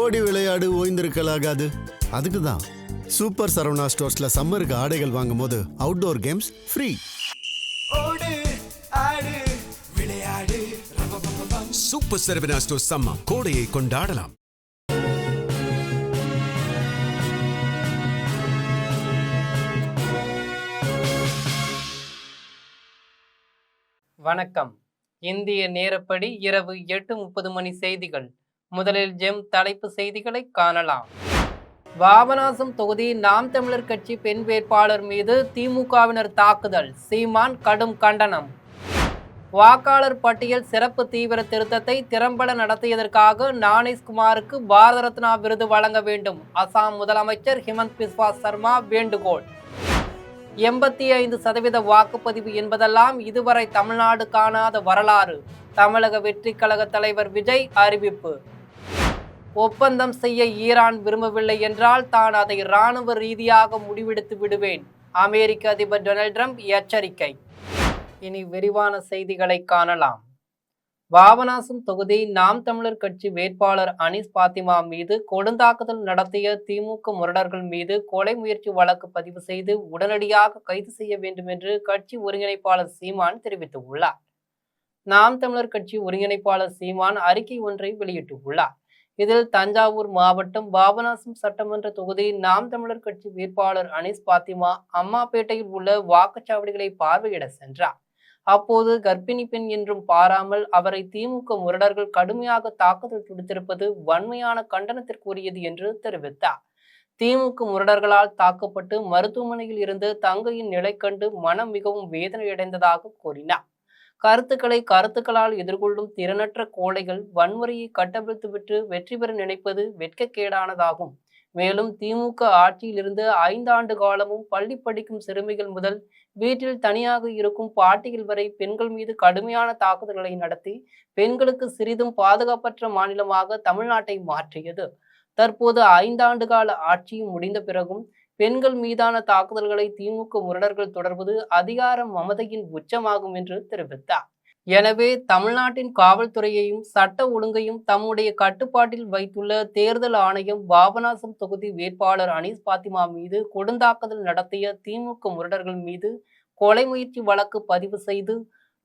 ஓடி விளையாடு ஓய்ந்திருக்கலாகாது. அதுக்கு தான் சூப்பர் சரவணா ஸ்டோர்ஸ்ல சம்மருக்கு ஆடைகள் வாங்கும் போது outdoor games free. Super Saravana stores summer கோடையை கொண்டாடலாம். வணக்கம். இந்திய நேரப்படி இரவு 8:30 மணி செய்திகள். முதலில் ஜெம் தலைப்பு செய்திகளை காணலாம். பாபநாசம் தொகுதி நாம் தமிழர் கட்சி பெண் வேட்பாளர் மீது திமுகவினர் தாக்குதல், சீமான் கடும் கண்டனம். வாக்காளர் பட்டியல் சிறப்பு தீவிர திருத்தத்தை திறம்பட நடத்தியதற்காக ஞானேஷ்குமாருக்கு பாரத ரத்னா விருது வழங்க வேண்டும், அசாம் முதலமைச்சர் ஹிமந்த் பிஸ்வா சர்மா வேண்டுகோள். 85% வாக்குப்பதிவு என்பதெல்லாம் இதுவரை தமிழ்நாடு காணாத வரலாறு, தமிழக வெற்றி கழக தலைவர் விஜய் அறிவிப்பு. ஒப்பந்தம் செய்ய ஈரான் விரும்பவில்லை என்றால் தான் அதை இராணுவ ரீதியாக முடிவெடுத்து விடுவேன், அமெரிக்க அதிபர் டொனால்ட் ட்ரம்ப் எச்சரிக்கை. இனி விரிவான செய்திகளை காணலாம். பாபநாசம் தொகுதி நாம் தமிழர் கட்சி வேட்பாளர் அனீஸ் பாத்திமா மீது கொடுந்தாக்குதல் நடத்திய திமுக முரடர்கள் மீது கொலை முயற்சி வழக்கு பதிவு செய்து உடனடியாக கைது செய்ய வேண்டும் என்று கட்சி ஒருங்கிணைப்பாளர் சீமான் தெரிவித்துள்ளார். நாம் தமிழர் கட்சி ஒருங்கிணைப்பாளர் சீமான் அறிக்கை ஒன்றை வெளியிட்டுள்ளார். இதில் தஞ்சாவூர் மாவட்டம் பாபநாசம் சட்டமன்ற தொகுதி நாம் தமிழர் கட்சி வேட்பாளர் அனீஸ் பாத்திமா அம்மாப்பேட்டையில் உள்ள வாக்குச்சாவடிகளை பார்வையிட சென்றார். அப்போது கர்ப்பிணி பெண் என்றும் பாராமல் அவரை திமுக முரடர்கள் கடுமையாக தாக்குதல் தொடுத்திருப்பது வன்மையான கண்டனத்திற்குரியது என்று தெரிவித்தார். திமுக முரடர்களால் தாக்கப்பட்டு மருத்துவமனையில் இருந்து தங்கையின் நிலை கண்டு மனம் மிகவும் வேதனையடைந்ததாக கூறினார். கருத்துக்களால் எதிர்கொள்ளும் திறனற்ற கோழைகள் வன்முறையை கட்டவிழ்த்துவிட்டு வெற்றி பெற நினைப்பது வெட்கக்கேடானதாகும். மேலும் திமுக ஆட்சியில் இருந்து 5 ஆண்டு காலமும் பள்ளி படிக்கும் சிறுமிகள் முதல் வீட்டில் தனியாக இருக்கும் பாட்டிகள் வரை பெண்கள் மீது கடுமையான தாக்குதல்களை நடத்தி பெண்களுக்கு சிறிதும் பாதுகாப்பற்ற மாநிலமாக தமிழ்நாட்டை மாற்றியது. தற்போது 5 ஆண்டு கால ஆட்சியும் முடிந்த பிறகும் பெண்கள் மீதான தாக்குதல்களை திமுக முரடர்கள் தொடர்வது அதிகார மமதையின் உச்சமாகும் என்று தெரிவித்தார். எனவே தமிழ்நாட்டின் காவல்துறையையும் சட்ட ஒழுங்கையும் தம்முடைய கட்டுப்பாட்டில் வைத்துள்ள தேர்தல் ஆணையம் பாபநாசம் தொகுதி வேட்பாளர் அனீஸ் பாத்திமா மீது கொடுந்தாக்குதல் நடத்திய திமுக முரடர்கள் மீது கொலை முயற்சி வழக்கு பதிவு செய்து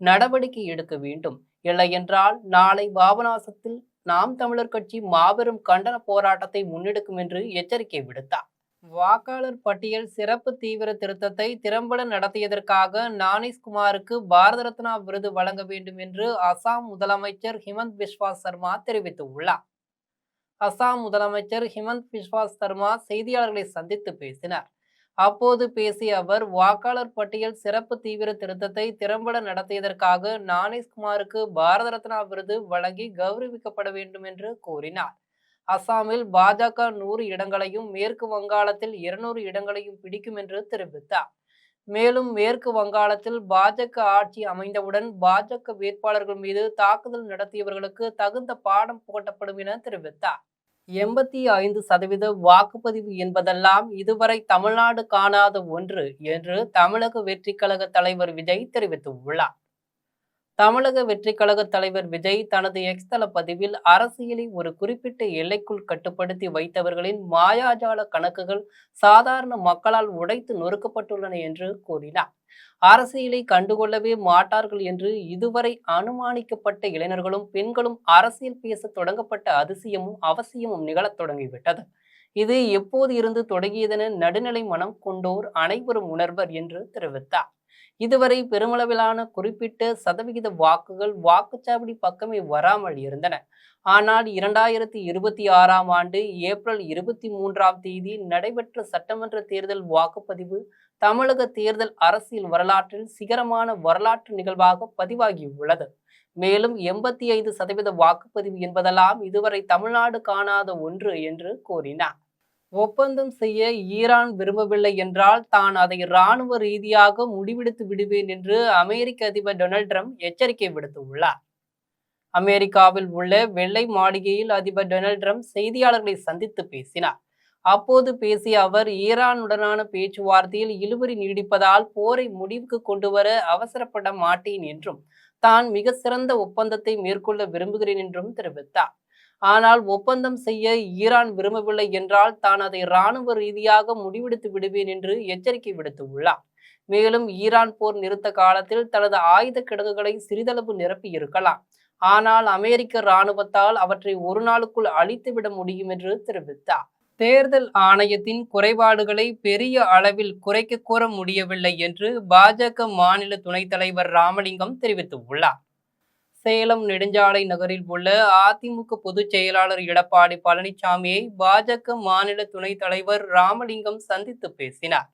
நடவடிக்கை எடுக்க வேண்டும். இல்லையென்றால் நாளை பாபநாசத்தில் நாம் தமிழர் கட்சி மாபெரும் கண்டன போராட்டத்தை முன்னெடுக்கும் என்று எச்சரிக்கை விடுத்தார். வாக்காளர் பட்டியல் சிறப்பு தீவிர திருத்தத்தை திறம்பட நடத்தியதற்காக ஞானேஷ்குமாருக்கு பாரத ரத்னா விருது வழங்க வேண்டும் என்று அசாம் முதலமைச்சர் ஹிமந்த் பிஸ்வா சர்மா தெரிவித்துள்ளார். அசாம் முதலமைச்சர் ஹிமந்த் பிஸ்வா சர்மா செய்தியாளர்களை சந்தித்து பேசினார். அப்போது பேசிய அவர், வாக்காளர் பட்டியல் சிறப்பு தீவிர திருத்தத்தை திறம்பட நடத்தியதற்காக ஞானேஷ்குமாருக்கு பாரத ரத்னா விருது வழங்கி கௌரவிக்கப்பட வேண்டும் என்று கூறினார். அசாமில் பாஜக 100 இடங்களையும் மேற்கு வங்காளத்தில் 200 இடங்களையும் பிடிக்கும் என்று தெரிவித்தார். மேலும் மேற்கு வங்காளத்தில் பாஜக ஆட்சி அமைந்தவுடன் பாஜக வேட்பாளர்கள் மீது தாக்குதல் நடத்தியவர்களுக்கு தகுந்த பாடம் புகட்டப்படும் என தெரிவித்தார். 85% வாக்குப்பதிவு என்பதெல்லாம் இதுவரை தமிழ்நாடு காணாத ஒன்று என்று தமிழக வெற்றி கழக தலைவர் விஜய் தெரிவித்துள்ளார். தமிழக வெற்றி கழக தலைவர் விஜய் தனது எக்ஸ் தள பதிவில் அரசியலை ஒரு குறிப்பிட்ட எல்லைக்குள் கட்டுப்படுத்தி வைத்தவர்களின் மாயாஜால கணக்குகள் சாதாரண மக்களால் உடைத்து நொறுக்கப்பட்டுள்ளன என்று கூறினார். அரசியலை கண்டுகொள்ளவே மாட்டார்கள் என்று இதுவரை அனுமானிக்கப்பட்ட இளைஞர்களும் பெண்களும் அரசியல் பேச தொடங்கப்பட்ட அதிசயமும் அவசியமும் நிகழத் தொடங்கிவிட்டது. இது எப்போது இருந்து தொடங்கியதென நடுநிலை மனம் கொண்டோர் அனைவரும் உணர்வர் என்று தெரிவித்தார். இதுவரை பெருமளவிலான குறிப்பிட்ட சதவிகித வாக்குகள் வாக்குச்சாவடி பக்கமே வராமல் இருந்தன. ஆனால் 2026ஆம் ஆண்டு ஏப்ரல் 23ஆம் தேதி நடைபெற்ற சட்டமன்ற தேர்தல் வாக்குப்பதிவு தமிழக தேர்தல் அரசியல் வரலாற்றில் சிகரமான வரலாற்று நிகழ்வாக பதிவாகியுள்ளது. மேலும் 85% வாக்குப்பதிவு என்பதெல்லாம் இதுவரை தமிழ்நாடு காணாத ஒன்று என்று கூறினார். ஒப்பந்தம் செய்ய ஈரான் விரும்பவில்லை என்றால் தான் அதை இராணுவ ரீதியாக முடிவெடுத்து விடுவேன் என்று அமெரிக்க அதிபர் டொனால்ட் ட்ரம்ப் எச்சரிக்கை விடுத்துள்ளார். அமெரிக்காவில் உள்ள வெள்ளை மாளிகையில் அதிபர் டொனால்ட் ட்ரம்ப் செய்தியாளர்களை சந்தித்து பேசினார். அப்போது பேசிய அவர், ஈரானுடனான பேச்சுவார்த்தையில் இழுபறி நீடிப்பதால் போரை முடிவுக்கு கொண்டு வர அவசரப்பட மாட்டேன் என்றும் தான் மிக சிறந்த ஒப்பந்தத்தை மேற்கொள்ள விரும்புகிறேன் என்றும் தெரிவித்தார். ஆனால் ஒப்பந்தம் செய்ய ஈரான் விரும்பவில்லை என்றால் தான் அதை இராணுவ ரீதியாக முடிவெடுத்து விடுவேன் என்று எச்சரிக்கை விடுத்துள்ளார். மேலும் ஈரான் போர் நிறுத்த காலத்தில் தனது ஆயுத கிடங்குகளை சிறிதளவு நிரப்பி இருக்கலாம், ஆனால் அமெரிக்க இராணுவத்தால் அவற்றை ஒரு நாளுக்குள் அழித்துவிட முடியும் என்று தெரிவித்தார். தேர்தல் ஆணையத்தின் குறைபாடுகளை பெரிய அளவில் குறைக்க கூற முடியவில்லை என்று பாஜக மாநில துணைத் தலைவர் ராமலிங்கம் தெரிவித்துள்ளார். சேலம் நெடுஞ்சாலை நகரில் உள்ள அதிமுக பொதுச் செயலாளர் எடப்பாடி பழனிசாமியை பாஜக மாநில துணைத் தலைவர் ராமலிங்கம் சந்தித்து பேசினார்.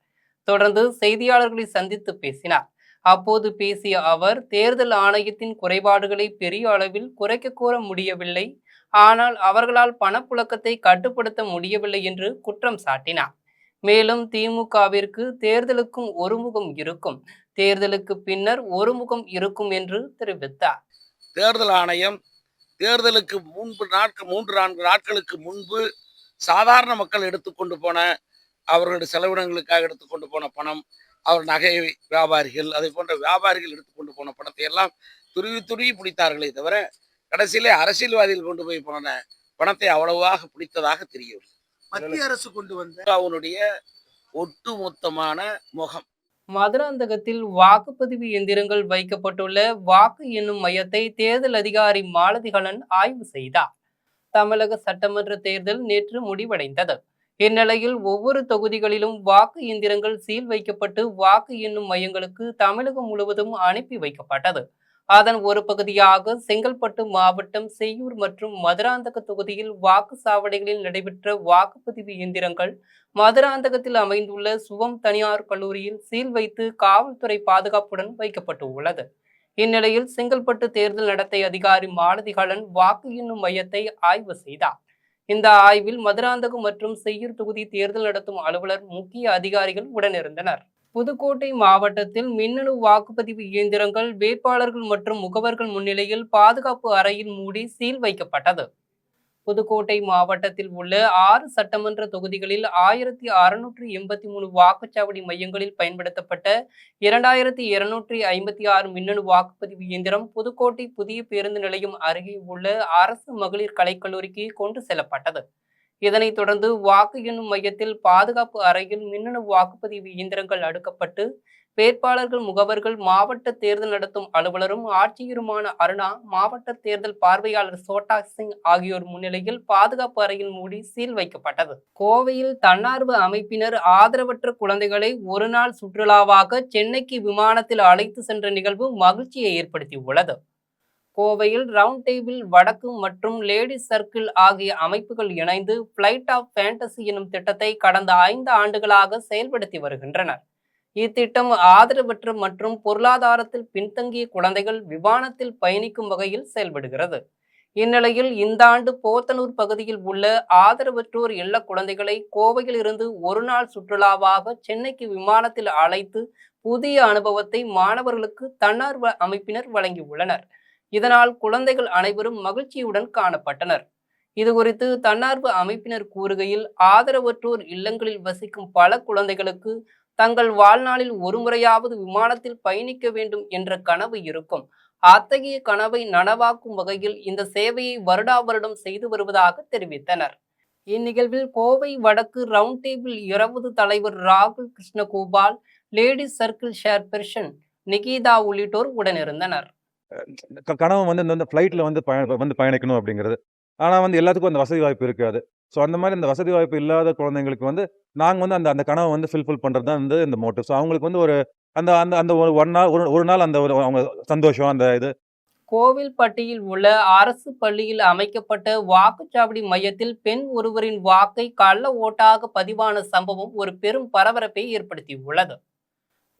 தொடர்ந்து செய்தியாளர்களை சந்தித்து பேசினார். அப்போது பேசிய அவர், தேர்தல் ஆணையத்தின் குறைபாடுகளை பெரிய அளவில் குறைக்க கூற முடியவில்லை, ஆனால் அவர்களால் பணப்புழக்கத்தை கட்டுப்படுத்த முடியவில்லை என்று குற்றம் சாட்டினார். மேலும் திமுகவிற்கு தேர்தலுக்கும் ஒரு முகம் இருக்கும், தேர்தலுக்கு பின்னர் ஒரு முகம் இருக்கும் என்று தெரிவித்தார். தேர்தல் ஆணையம் தேர்தலுக்கு முன்பு 3-4 நாட்களுக்கு முன்பு சாதாரண மக்கள் எடுத்துக்கொண்டு போன அவர்களுடைய செலவினங்களுக்காக எடுத்துக்கொண்டு போன பணம், அவர் நகை வியாபாரிகள் அதை போன்ற வியாபாரிகள் எடுத்துக்கொண்டு போன பணத்தை எல்லாம் துருவி பிடித்தார்களே தவிர கடைசியிலே அரசியல்வாதிகள் கொண்டு போய் போன பணத்தை அவ்வளவாக பிடித்ததாக தெரியவில்லை. மத்திய அரசு கொண்டு வந்த அவனுடைய ஒட்டுமொத்தமான முகம். மதுராந்தகத்தில் வாக்குப்பதிவு எந்திரங்கள் வைக்கப்பட்டுள்ள வாக்கு எண்ணும் மையத்தை தேர்தல் அதிகாரி மாலதிகளன் ஆய்வு செய்தார். தமிழக சட்டமன்ற தேர்தல் நேற்று முடிவடைந்தது. இந்நிலையில் ஒவ்வொரு தொகுதிகளிலும் வாக்கு எந்திரங்கள் சீல் வைக்கப்பட்டு வாக்கு எண்ணும் மையங்களுக்கு தமிழகம் முழுவதும் அனுப்பி வைக்கப்பட்டது. அதன் ஒரு பகுதியாக செங்கல்பட்டு மாவட்டம் செய்யூர் மற்றும் மதுராந்தக தொகுதியில் வாக்குச்சாவடிகளில் நடைபெற்ற வாக்குப்பதிவு இயந்திரங்கள் மதுராந்தகத்தில் அமைந்துள்ள சுவம் தனியார் கல்லூரியில் சீல் வைத்து காவல்துறை பாதுகாப்புடன் வைக்கப்பட்டு உள்ளது. இந்நிலையில் செங்கல்பட்டு தேர்தல் நடத்தை அதிகாரி மாலதிகளன் வாக்கு எண்ணும் மையத்தை ஆய்வு செய்தார். இந்த ஆய்வில் மதுராந்தகம் மற்றும் செய்யூர் தொகுதி தேர்தல் நடத்தும் அலுவலர், முக்கிய அதிகாரிகள் உடனிருந்தனர். புதுக்கோட்டை மாவட்டத்தில் மின்னணு வாக்குப்பதிவு இயந்திரங்கள் வேட்பாளர்கள் மற்றும் முகவர்கள் முன்னிலையில் பாதுகாப்பு அறையில் மூடி சீல் வைக்கப்பட்டது. புதுக்கோட்டை மாவட்டத்தில் உள்ள 6 சட்டமன்ற தொகுதிகளில் 1683 வாக்குச்சாவடி மையங்களில் பயன்படுத்தப்பட்ட 2256 மின்னணு வாக்குப்பதிவு இயந்திரம் புதுக்கோட்டை புதிய பேருந்து நிலையம் அருகே உள்ள அரசு மகளிர் கலைக்கல்லூரிக்கு கொண்டு செல்லப்பட்டது. இதனைத் தொடர்ந்து வாக்கு எண்ணும் மையத்தில் பாதுகாப்பு அறையில் மின்னணு வாக்குப்பதிவு இயந்திரங்கள் அடுக்கப்பட்டு வேட்பாளர்கள், முகவர்கள், மாவட்ட தேர்தல் நடத்தும் அலுவலரும் ஆட்சியருமான அருணா, மாவட்ட தேர்தல் பார்வையாளர் சோட்டா சிங் ஆகியோர் முன்னிலையில் பாதுகாப்பு அறையில் மூடி சீல் வைக்கப்பட்டது. கோவையில் தன்னார்வ அமைப்பினர் ஆதரவற்ற குழந்தைகளை ஒரு நாள் சுற்றுலாவாக சென்னைக்கு விமானத்தில் அழைத்து சென்ற நிகழ்வு மகிழ்ச்சியை ஏற்படுத்தியுள்ளது. கோவையில் ரவுண்ட் டேபிள் வடக்கு மற்றும் லேடிஸ் சர்க்கிள் ஆகிய அமைப்புகள் இணைந்து பிளைட் ஆஃப் ஃபேண்டசி எனும் திட்டத்தை கடந்த 5 ஆண்டுகளாக செயல்படுத்தி வருகின்றனர். இத்திட்டம் ஆதரவற்ற மற்றும் பொருளாதாரத்தில் பின்தங்கிய குழந்தைகள் விமானத்தில் பயணிக்கும் வகையில் செயல்படுகிறது. இந்நிலையில் இந்த ஆண்டு போத்தனூர் பகுதியில் உள்ள ஆதரவற்றோர் இல்ல குழந்தைகளை கோவையில் இருந்து ஒரு நாள் சுற்றுலாவாக சென்னைக்கு விமானத்தில் அழைத்து புதிய அனுபவத்தை மாணவர்களுக்கு தன்னார்வ அமைப்பினர் வழங்கியுள்ளனர். இதனால் குழந்தைகள் அனைவரும் மகிழ்ச்சியுடன் காணப்பட்டனர். இதுகுறித்து தன்னார்வ அமைப்பினர் கூறுகையில், ஆதரவற்றோர் இல்லங்களில் வசிக்கும் பல குழந்தைகளுக்கு தங்கள் வாழ்நாளில் ஒருமுறையாவது விமானத்தில் பயணிக்க வேண்டும் என்ற கனவு இருக்கும். அத்தகைய கனவை நனவாக்கும் வகையில் இந்த சேவையை வருடா வருடம் செய்து வருவதாக தெரிவித்தனர். இந்நிகழ்வில் கோவை வடக்கு ரவுண்ட் டேபிள் 20 தலைவர் ராகுல் கிருஷ்ணகோபால், லேடிஸ் சர்க்கிள் சேர்பெர்சன் நிகிதா உள்ளிட்டோர் உடனிருந்தனர். கனவு இந்த ஃப்ளைட்டில் பயணிக்கணும் அப்படிங்கிறது. ஆனால் எல்லாத்துக்கும் அந்த வசதி வாய்ப்பு இருக்காது. ஸோ அந்த மாதிரி இந்த வசதி வாய்ப்பு இல்லாத குழந்தைங்களுக்கு நாங்கள் அந்த கனவை ஃபில்ஃபில் பண்ணுறது தான் இந்த மோட்டிவ். ஸோ அவங்களுக்கு ஒரு அந்த அந்த அந்த ஒரு நாள் அந்த அவங்க சந்தோஷம் அந்த இது. கோவில்பட்டியில் உள்ள அரசு பள்ளியில் அமைக்கப்பட்ட வாக்குச்சாவடி மையத்தில் பெண் ஒருவரின் வாக்கை கள்ள ஓட்டாக பதிவான சம்பவம் ஒரு பெரும் பரபரப்பை ஏற்படுத்தியுள்ளது.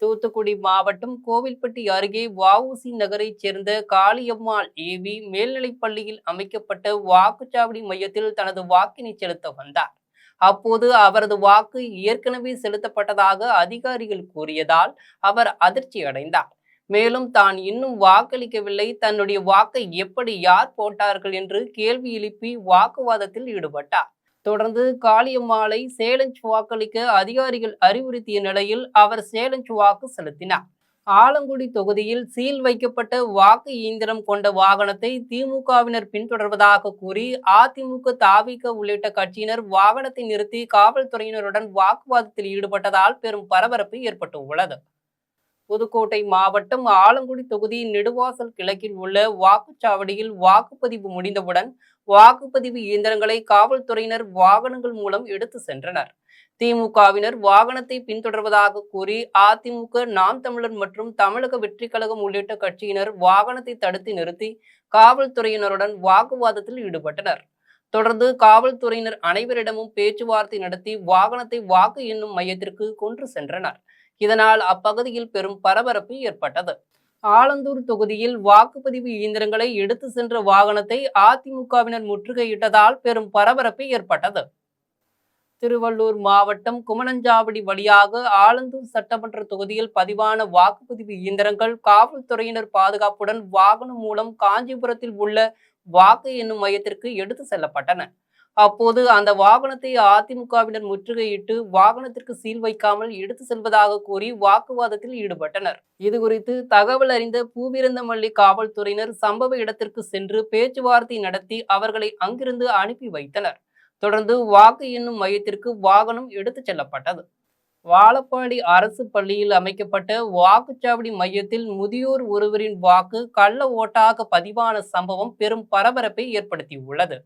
தூத்துக்குடி மாவட்டம் கோவில்பட்டி அருகே வஉசி நகரைச் சேர்ந்த காளியம்மாள் ஏவி மேல்நிலைப் பள்ளியில் அமைக்கப்பட்ட வாக்குச்சாவடி மையத்தில் தனது வாக்கினை செலுத்த வந்தார். அப்போது அவரது வாக்கு ஏற்கனவே செலுத்தப்பட்டதாக அதிகாரிகள் கூறியதால் அவர் அதிர்ச்சி அடைந்தார். மேலும் தான் இன்னும் வாக்களிக்கவில்லை, தன்னுடைய வாக்கை எப்படி யார் போட்டார்கள் என்று கேள்வி எழுப்பி வாக்குவாதத்தில் ஈடுபட்டார். தொடர்ந்து காளியம்மாளை சேலஞ்ச் வாக்களிக்க அதிகாரிகள் அறிவுறுத்திய நிலையில் அவர் சேலஞ்ச் வாக்கு செலுத்தினார். ஆலங்குடி தொகுதியில் சீல் வைக்கப்பட்ட வாக்கு இயந்திரம் கொண்ட வாகனத்தை திமுகவினர் பின்தொடர்வதாக கூறி அதிமுக, தாவிக உள்ளிட்ட கட்சியினர் வாகனத்தை நிறுத்தி காவல்துறையினருடன் வாக்குவாதத்தில் ஈடுபட்டதால் பெரும் பரபரப்பு ஏற்பட்டுள்ளது. புதுக்கோட்டை மாவட்டம் ஆலங்குடி தொகுதி நெடுவாசல் கிழக்கில் உள்ள வாக்குச்சாவடியில் வாக்குப்பதிவு முடிந்தவுடன் வாக்குப்பதிவு இயந்திரங்களை காவல்துறையினர் வாகனங்கள் மூலம் எடுத்து சென்றனர். திமுகவினர் வாகனத்தை பின்தொடர்வதாக கூறி அதிமுக, நாம் தமிழர் மற்றும் தமிழக வெற்றி கழகம் உள்ளிட்ட கட்சியினர் வாகனத்தை தடுத்து நிறுத்தி காவல்துறையினருடன் வாக்குவாதத்தில் ஈடுபட்டனர். தொடர்ந்து காவல்துறையினர் அனைவரிடமும் பேச்சுவார்த்தை நடத்தி வாகனத்தை வாக்கு எண்ணும் மையத்திற்கு கொண்டு சென்றனர். இதனால் அப்பகுதியில் பெரும் பரபரப்பு ஏற்பட்டது. ஆலந்தூர் தொகுதியில் வாக்குப்பதிவு இயந்திரங்களை எடுத்து சென்ற வாகனத்தை அதிமுகவினர் முற்றுகையிட்டதால் பெரும் பரபரப்பு ஏற்பட்டது. திருவள்ளூர் மாவட்டம் குமணஞ்சாவடி வழியாக ஆலந்தூர் சட்டமன்ற தொகுதியில் பதிவான வாக்குப்பதிவு இயந்திரங்கள் காவல்துறையினர் பாதுகாப்புடன் வாகனம் மூலம் காஞ்சிபுரத்தில் உள்ள வாக்கு எண்ணும் மையத்திற்கு எடுத்து செல்லப்பட்டன. அப்போது அந்த வாகனத்தை அதிமுகவினர் முற்றுகையிட்டு வாகனத்திற்கு சீல் வைக்காமல் எடுத்து செல்வதாக கூறி வாக்குவாதத்தில் ஈடுபட்டனர். இதுகுறித்து தகவல் அறிந்த பூவிருந்தமல்லி காவல்துறையினர் சம்பவ இடத்திற்கு சென்று பேச்சுவார்த்தை நடத்தி அவர்களை அங்கிருந்து அனுப்பி வைத்தனர். தொடர்ந்து வாக்கு எண்ணும் மையத்திற்கு வாகனம் எடுத்துச் செல்லப்பட்டது. வாழப்பாடி அரசு பள்ளியில் அமைக்கப்பட்ட வாக்குச்சாவடி மையத்தில் முதியோர் ஒருவரின் வாக்கு கள்ள ஓட்டாக பதிவான சம்பவம் பெரும் பரபரப்பை ஏற்படுத்தியுள்ளது.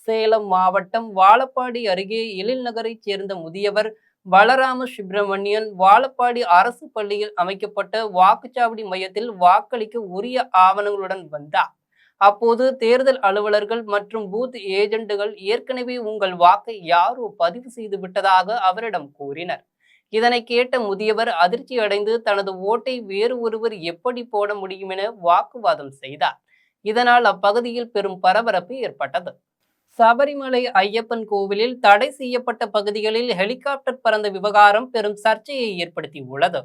சேலம் மாவட்டம் வாழப்பாடி அருகே எழில் நகரைச் சேர்ந்த முதியவர் பலராம சுப்பிரமணியன் வாழப்பாடி அரசு பள்ளியில் அமைக்கப்பட்ட வாக்குச்சாவடி மையத்தில் வாக்களிக்க உரிய ஆவணங்களுடன் வந்தார். அப்போது தேர்தல் அலுவலர்கள் மற்றும் பூத் ஏஜென்ட்டுகள் ஏற்கனவே உங்கள் வாக்கை யாரோ பதிவு செய்து விட்டதாக அவரிடம் கூறினர். இதனை கேட்ட முதியவர் அதிர்ச்சி அடைந்து தனது ஓட்டை வேறு ஒருவர் எப்படி போட முடியும் என வாக்குவாதம் செய்தார். இதனால் அப்பகுதியில் பெரும் பரபரப்பு ஏற்பட்டது. சபரிமலை ஐயப்பன் கோவிலில் தடை செய்யப்பட்ட பகுதிகளில் ஹெலிகாப்டர் பறந்த விவகாரம் பெரும் சர்ச்சையை ஏற்படுத்தியுள்ளது.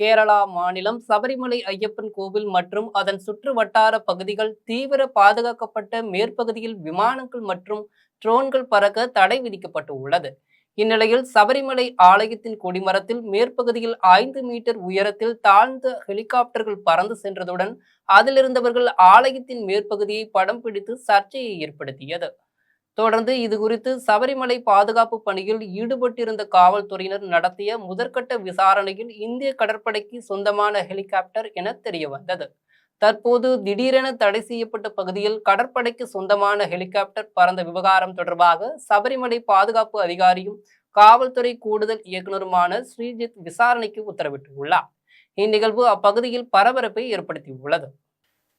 கேரளா மாநிலம் சபரிமலை ஐயப்பன் கோவில் மற்றும் அதன் சுற்று வட்டார பகுதிகள் தீவிர பாதுகாக்கப்பட்ட மேற்பகுதியில் விமானங்கள் மற்றும் ட்ரோன்கள் பறக்க தடை விதிக்கப்பட்டு உள்ளது. இந்நிலையில் சபரிமலை ஆலயத்தின் கொடிமரத்தில் மேற்பகுதியில் 5 மீட்டர் உயரத்தில் தாழ்ந்த ஹெலிகாப்டர்கள் பறந்து சென்றதுடன் அதிலிருந்தவர்கள் ஆலயத்தின் மேற்பகுதியை படம் பிடித்து சர்ச்சையை ஏற்படுத்தியது. தொடர்ந்து இது குறித்து சபரிமலை பாதுகாப்பு பணியில் ஈடுபட்டிருந்த காவல்துறையினர் நடத்திய முதற்கட்ட விசாரணையில் இந்திய கடற்படைக்கு சொந்தமான ஹெலிகாப்டர் என தெரிய வந்தது. தற்போது திடீரென தடை செய்யப்பட்ட பகுதியில் கடற்படைக்கு சொந்தமான ஹெலிகாப்டர் பறந்த விவகாரம் தொடர்பாக சபரிமலை பாதுகாப்பு அதிகாரியும் காவல்துறை கூடுதல் இயக்குநருமான ஸ்ரீஜித் விசாரணைக்கு உத்தரவிட்டுள்ளார். இந்நிகழ்வு அப்பகுதியில் பரபரப்பை ஏற்படுத்தியுள்ளது.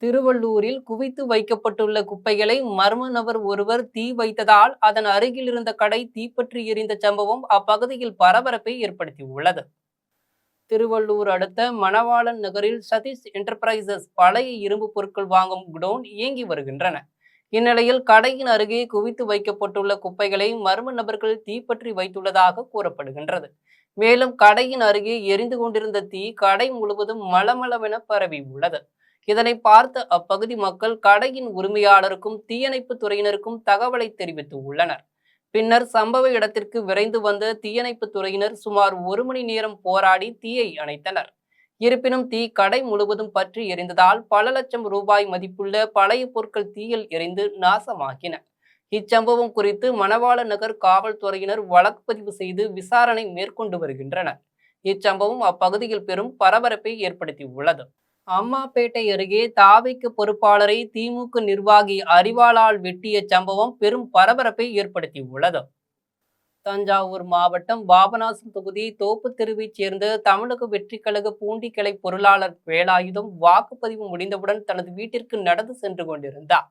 திருவள்ளூரில் குவித்து வைக்கப்பட்டுள்ள குப்பைகளை மர்ம நபர் ஒருவர் தீ வைத்ததால் அதன் அருகில் இருந்த கடை தீப்பற்றி எரிந்த சம்பவம் அப்பகுதியில் பரபரப்பை ஏற்படுத்தியுள்ளது. திருவள்ளூர் அடுத்த மணவாளன் நகரில் சதீஷ் என்டர்பிரைசஸ் பழைய இரும்பு பொருட்கள் வாங்கும் குடோன் இயங்கி வருகின்றன. இந்நிலையில் கடையின் அருகே குவித்து வைக்கப்பட்டுள்ள குப்பைகளை மர்ம நபர்கள் தீப்பற்றி வைத்துள்ளதாக கூறப்படுகின்றது. மேலும் கடையின் அருகே எரிந்து கொண்டிருந்த தீ கடை முழுவதும் மளமளவென பரவி உள்ளது. இதனை பார்த்த அப்பகுதி மக்கள் கடையின் உரிமையாளருக்கும் தீயணைப்பு துறையினருக்கும் தகவலை தெரிவித்து உள்ளனர். பின்னர் சம்பவ இடத்திற்கு விரைந்து வந்த தீயணைப்பு துறையினர் சுமார் 1 மணி நேரம் போராடி தீயை அணைத்தனர். இருப்பினும் தீ கடை முழுவதும் பற்றி எரிந்ததால் பல லட்சம் ரூபாய் மதிப்புள்ள பழைய பொருட்கள் தீயில் எரிந்து நாசமாகின. இச்சம்பவம் குறித்து மணவாள நகர் காவல்துறையினர் வழக்கு பதிவு செய்து விசாரணை மேற்கொண்டு வருகின்றனர். இச்சம்பவம் அப்பகுதியில் பெரும் பரபரப்பை ஏற்படுத்தியுள்ளது. அம்மாப்பேட்டை அருகே தாவிக பொறுப்பாளரை திமுக நிர்வாகி அரிவாளால் வெட்டிய சம்பவம் பெரும் பரபரப்பை ஏற்படுத்தியுள்ளது. தஞ்சாவூர் மாவட்டம் பாபநாசம் தொகுதி தோப்பு தெருவைச் சேர்ந்த தமிழக வெற்றி கழக பூண்டி கிளை பொருளாளர் வேலாயுதம் வாக்குப்பதிவு முடிந்தவுடன் தனது வீட்டிற்கு நடந்து சென்று கொண்டிருந்தார்.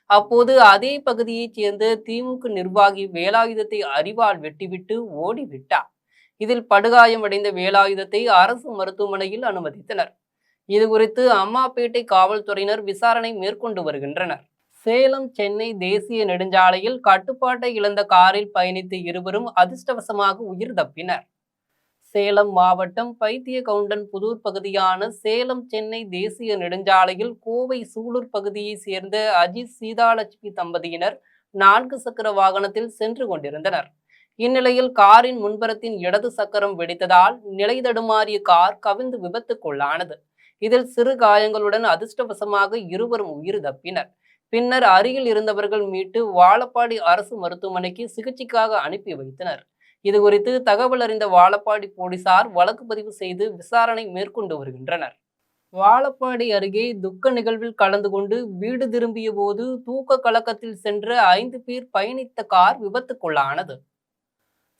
அப்போது அதே பகுதியைச் சேர்ந்த திமுக நிர்வாகி வேலாயுதத்தை அரிவாள் வெட்டிவிட்டு ஓடிவிட்டார். இதில் படுகாயமடைந்த வேலாயுதத்தை அரசு மருத்துவமனையில் அனுமதித்தனர். இது குறித்து அம்மாப்பேட்டை காவல்துறையினர் விசாரணை மேற்கொண்டு வருகின்றனர். சேலம் சென்னை தேசிய நெடுஞ்சாலையில் கட்டுப்பாட்டை இழந்த காரில் பயணித்த இருவரும் அதிர்ஷ்டவசமாக உயிர் தப்பினர். சேலம் மாவட்டம் பைத்தியகவுண்டன் புதூர் பகுதியான சேலம் சென்னை தேசிய நெடுஞ்சாலையில் கோவை சூலூர் பகுதியை சேர்ந்த அஜித் சீதாலட்சுமி தம்பதியினர் 4 சக்கர வாகனத்தில் சென்று கொண்டிருந்தனர். இந்நிலையில் காரின் முன்புறத்தின் இடது சக்கரம் வெடித்ததால் நிலை தடுமாறிய கார் கவிழ்ந்து விபத்துக்குள்ளானது. இதில் சிறு காயங்களுடன் அதிர்ஷ்டவசமாக இருவரும் உயிர் தப்பினர். பின்னர் அருகில் இருந்தவர்கள் மீட்டு வாழப்பாடி அரசு மருத்துவமனைக்கு சிகிச்சைக்காக அனுப்பி வைத்தனர். இதுகுறித்து தகவல் அறிந்த வாழப்பாடி போலீசார் வழக்கு பதிவு செய்து விசாரணை மேற்கொண்டு வருகின்றனர். வாழப்பாடி அருகே துக்க நிகழ்வில் கலந்து கொண்டு வீடு திரும்பிய போது தூக்க கலக்கத்தில் சென்ற 5 பேர் பயணித்த கார் விபத்துக்குள்ளானது.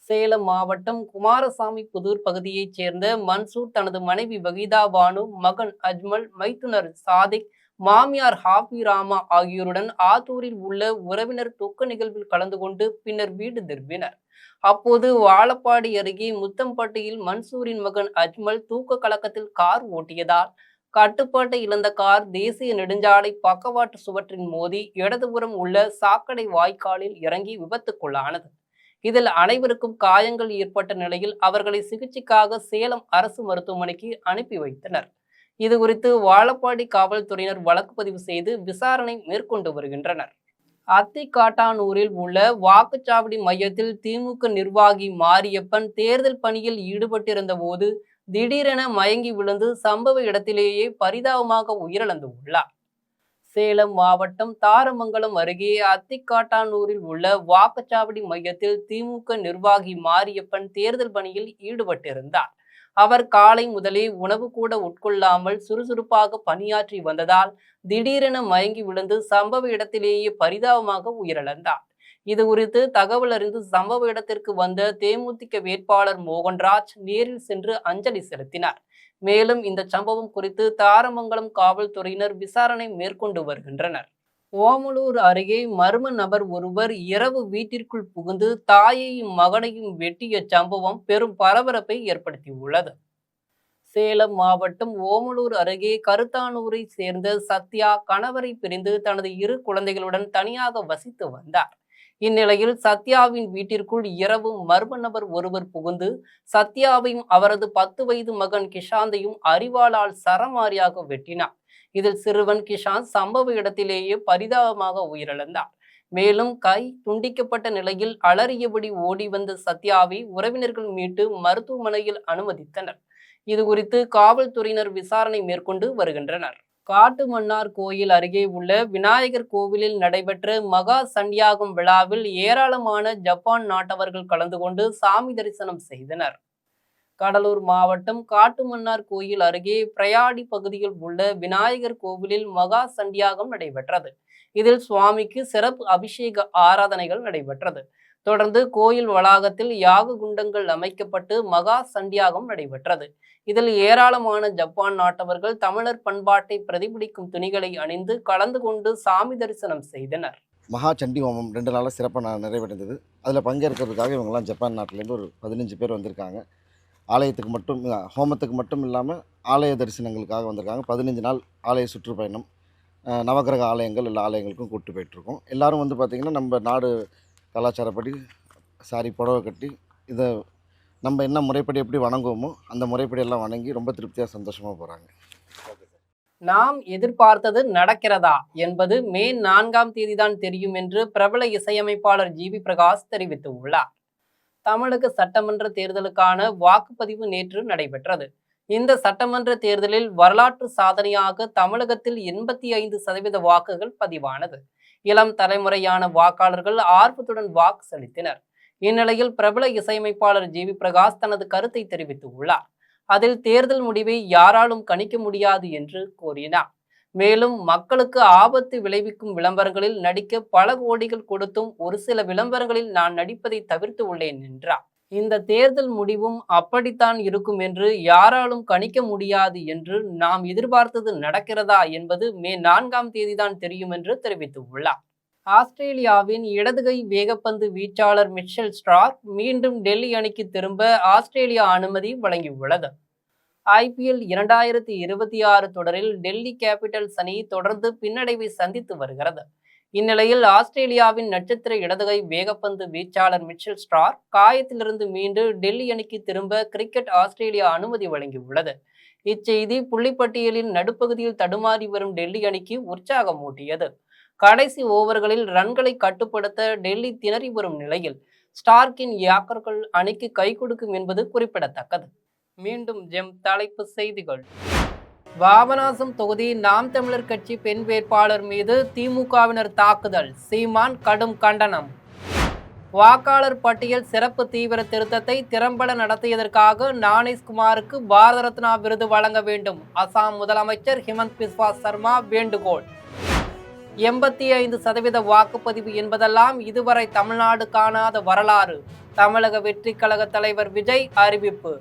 சேலம் மாவட்டம் குமாரசாமி புதூர் பகுதியைச் சேர்ந்த மன்சூர் தனது மனைவி வகீதா பானு, மகன் அஜ்மல், மைத்துனர் சாதிக், மாமியார் ஹாபி ராமா ஆகியோருடன் ஆத்தூரில் உள்ள உறவினர் துக்க நிகழ்வில் கலந்து கொண்டு பின்னர் வீடு திரும்பினர். அப்போது வாழப்பாடி அருகே முத்தம்பட்டியில் மன்சூரின் மகன் அஜ்மல் தூக்க கலக்கத்தில் கார் ஓட்டியதால் கட்டுப்பாட்டை இழந்த கார் தேசிய நெடுஞ்சாலை பக்கவாட்டு சுவற்றின் மோதி இடதுபுறம் உள்ள சாக்கடை வாய்க்காலில் இறங்கி விபத்துக்குள்ளானது. இதில் அனைவருக்கும் காயங்கள் ஏற்பட்ட நிலையில் அவர்களை சிகிச்சைக்காக சேலம் அரசு மருத்துவமனைக்கு அனுப்பி வைத்தனர். இதுகுறித்து வாழப்பாடி காவல்துறையினர் வழக்கு பதிவு செய்து விசாரணை மேற்கொண்டு வருகின்றனர். அத்திக்காட்டானூரில் உள்ள வாக்குச்சாவடி மையத்தில் திமுக நிர்வாகி மாரியப்பன் தேர்தல் பணியில் ஈடுபட்டிருந்த போது திடீரென மயங்கி விழுந்து சம்பவ இடத்திலேயே பரிதாபமாக உயிரிழந்து உள்ளார். சேலம் மாவட்டம் தாரமங்கலம் அருகே அத்திக்காட்டானூரில் உள்ள வாக்குச்சாவடி மையத்தில் திமுக நிர்வாகி மாரியப்பன் தேர்தல் பணியில் ஈடுபட்டிருந்தார். அவர் காலை முதலே உணவு கூட உட்கொள்ளாமல் சுறுசுறுப்பாக பணியாற்றி வந்ததால் திடீரென மயங்கி விழுந்து சம்பவ இடத்திலேயே பரிதாபமாக உயிரிழந்தார். இது குறித்து தகவல் அறிந்து சம்பவ இடத்திற்கு வந்த தேமுதிக வேட்பாளர் மோகன்ராஜ் நேரில் சென்று அஞ்சலி செலுத்தினார். மேலும் இந்த சம்பவம் குறித்து தாரமங்கலம் காவல்துறையினர் விசாரணை மேற்கொண்டு வருகின்றனர். ஓமலூர் அருகே மர்ம நபர் ஒருவர் இரவு வீட்டிற்குள் புகுந்து தாயையும் மகனையும் வெட்டிய சம்பவம் பெரும் பரபரப்பை ஏற்படுத்தியுள்ளது. சேலம் மாவட்டம் ஓமலூர் அருகே கருத்தானூரை சேர்ந்த சத்யா கணவரை பிரிந்து தனது 2 குழந்தைகளுடன் தனியாக வசித்து வந்தார். இந்நிலையில் சத்யாவின் வீட்டிற்குள் இரவு மர்ம நபர் ஒருவர் புகுந்து சத்யாவையும் அவரது 10 வயது மகன் கிஷாந்தையும் அரிவாளால் சரமாரியாக வெட்டினார். இதில் சிறுவன் கிஷாந்த் சம்பவ இடத்திலேயே பரிதாபமாக உயிரிழந்தார். மேலும் கை துண்டிக்கப்பட்ட நிலையில் அலறியபடி ஓடி வந்த சத்யாவை உறவினர்கள் மீட்டு மருத்துவமனையில் அனுமதித்தனர். இது குறித்து காவல்துறையினர் விசாரணை மேற்கொண்டு வருகின்றனர். காட்டுமன்னார் கோயில் அருகே உள்ள விநாயகர் கோவிலில் நடைபெற்ற மகா சண்டியாகம் விழாவில் ஏராளமான ஜப்பான் நாட்டவர்கள் கலந்து கொண்டு சாமி தரிசனம் செய்தனர். கடலூர் மாவட்டம் காட்டுமன்னார் கோயில் அருகே பிரயாடி பகுதியில் உள்ள விநாயகர் கோவிலில் மகா சண்டியாகம் நடைபெற்றது. இதில் சுவாமிக்கு சிறப்பு அபிஷேக ஆராதனைகள் நடைபெற்றது. தொடர்ந்து கோயில் வளாகத்தில் யாக குண்டங்கள் அமைக்கப்பட்டு மகா சண்டியாகம் நடைபெற்றது. இதில் ஏராளமான ஜப்பான் நாட்டவர்கள் தமிழர் பண்பாட்டை பிரதிபலிக்கும் துணிகளை அணிந்து கலந்து கொண்டு சாமி தரிசனம் செய்தனர். மகா சண்டி ஹோமம் 2 நாளாக சிறப்பாக நிறைவடைந்தது. அதில் பங்கேற்கிறதுக்காக இவங்கெல்லாம் ஜப்பான் நாட்டிலேருந்து ஒரு 15 பேர் வந்திருக்காங்க. ஆலயத்துக்கு மட்டும் ஹோமத்துக்கு மட்டும் இல்லாமல் ஆலய தரிசனங்களுக்காக வந்திருக்காங்க. 15 நாள் ஆலய சுற்றுப்பயணம், நவகிரக ஆலயங்கள் எல்லா ஆலயங்களுக்கும் கூப்பிட்டு போயிட்டுருக்கோம். எல்லோரும் வந்து பார்த்திங்கன்னா நம்ம நாடு கலாச்சாரப்படி சாரி புடவை கட்டி இதை நம்ம என்ன முறைப்படி எப்படி வணங்குவோமோ அந்த முறைப்படி எல்லாம் வணங்கி ரொம்ப திருப்தியாக சந்தோஷமாக போகிறாங்க. நாம் எதிர்பார்த்தது நடக்கிறதா என்பது மே 4ஆம் தேதிதான் தெரியும் என்று பிரபல இசையமைப்பாளர் ஜிவி பிரகாஷ் தெரிவித்துள்ளார். தமிழக சட்டமன்ற தேர்தலுக்கான வாக்குப்பதிவு நேற்று நடைபெற்றது. இந்த சட்டமன்ற தேர்தலில் வரலாற்று சாதனையாக தமிழகத்தில் 85% வாக்குகள் பதிவானது. இளம் தலைமுறையான வாக்காளர்கள் ஆர்வத்துடன் வாக்கு செலுத்தினர். இந்நிலையில் பிரபல இசையமைப்பாளர் ஜிவி பிரகாஷ் தனது கருத்தை தெரிவித்துள்ளார். அதில் தேர்தல் முடிவை யாராலும் கணிக்க முடியாது என்று கூறினார். மேலும் மக்களுக்கு ஆபத்து விளைவிக்கும் விளம்பரங்களில் நடிக்க பல கோடிகள் கொடுத்தும் ஒரு சில விளம்பரங்களில் நான் நடிப்பதை தவிர்த்து உள்ளேன் என்றார். இந்த தேர்தல் முடிவும் அப்படித்தான் இருக்கும் என்று யாராலும் கணிக்க முடியாது என்று நாம் எதிர்பார்த்தது நடக்கிறதா என்பது மே 4ஆம் தேதிதான் தெரியும் என்று தெரிவித்துள்ளார். ஆஸ்திரேலியாவின் இடதுகை வேகப்பந்து வீச்சாளர் மிச்சல் ஸ்டார்க் மீண்டும் டெல்லி அணிக்கு திரும்ப ஆஸ்திரேலியா அனுமதி வழங்கியுள்ளது. IPL 2026 தொடரில் டெல்லி கேபிட்டல்ஸ் அணி தொடர்ந்து பின்னடைவை சந்தித்து வருகிறது. இந்நிலையில் ஆஸ்திரேலியாவின் நட்சத்திர இடதுகை வேகப்பந்து வீச்சாளர் மிச்சல் ஸ்டார்க் காயத்திலிருந்து மீண்டு டெல்லி அணிக்கு திரும்ப கிரிக்கெட் ஆஸ்திரேலியா அனுமதி வழங்கியுள்ளது. இச்செய்தி புள்ளிப்பட்டியலின் நடுப்பகுதியில் தடுமாறி வரும் டெல்லி அணிக்கு உற்சாகம் ஊட்டியது. கடைசி ஓவர்களில் ரன்களை கட்டுப்படுத்த டெல்லி திணறி வரும் நிலையில் ஸ்டார்க்கின் யாக்கர்கள் அணிக்கு கை கொடுக்கும் என்பது குறிப்பிடத்தக்கது. மீண்டும் ஜெம் தலைப்பு செய்திகள். பாபநாசம் தொகுதி நாம் தமிழர் கட்சி பெண் வேட்பாளர் மீது திமுகவினர் தாக்குதல், சீமான் கடும் கண்டனம். வாக்காளர் பட்டியல் சிறப்பு தீவிர திருத்தத்தை திறம்பட நடத்தியதற்காக ஞானேஷ்குமாருக்கு பாரத ரத்னா விருது வழங்க வேண்டும், அசாம் முதலமைச்சர் ஹிமந்த் பிஸ்வா சர்மா வேண்டுகோள். 85% வாக்குப்பதிவு என்பதெல்லாம் இதுவரை தமிழ்நாடு காணாத வரலாறு, தமிழக வெற்றி கழக தலைவர் விஜய் அறிவிப்பு.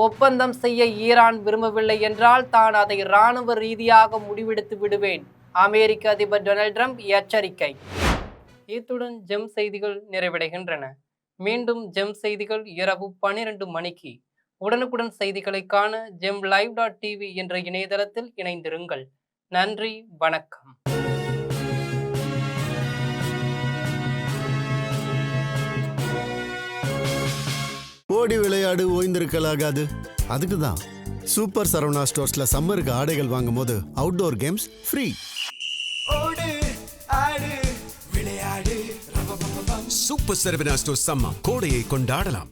ஒப்பந்தம் செய்ய ஈரான் விரும்பவில்லை என்றால் தான் அதை இராணுவ ரீதியாக முடிவெடுத்து விடுவேன், அமெரிக்க அதிபர் டொனால்ட் ட்ரம்ப் எச்சரிக்கை. இத்துடன் ஜெம் செய்திகள் நிறைவடைகின்றன. மீண்டும் ஜெம் செய்திகள் இரவு 12 மணிக்கு. உடனுக்குடன் செய்திகளை காண gemlive.tv என்ற இணையதளத்தில் இணைந்திருங்கள். நன்றி, வணக்கம். ஓடி விளையாடு ஓய்ந்திருக்கலாகாது. அதுக்கு தான் சூப்பர் சரவணா ஸ்டோர்ஸ்ல சம்மருக்கு ஆடைகள் வாங்கும் போது outdoor games free. Super Saravana stores summer கோடையை கொண்டாடலாம்.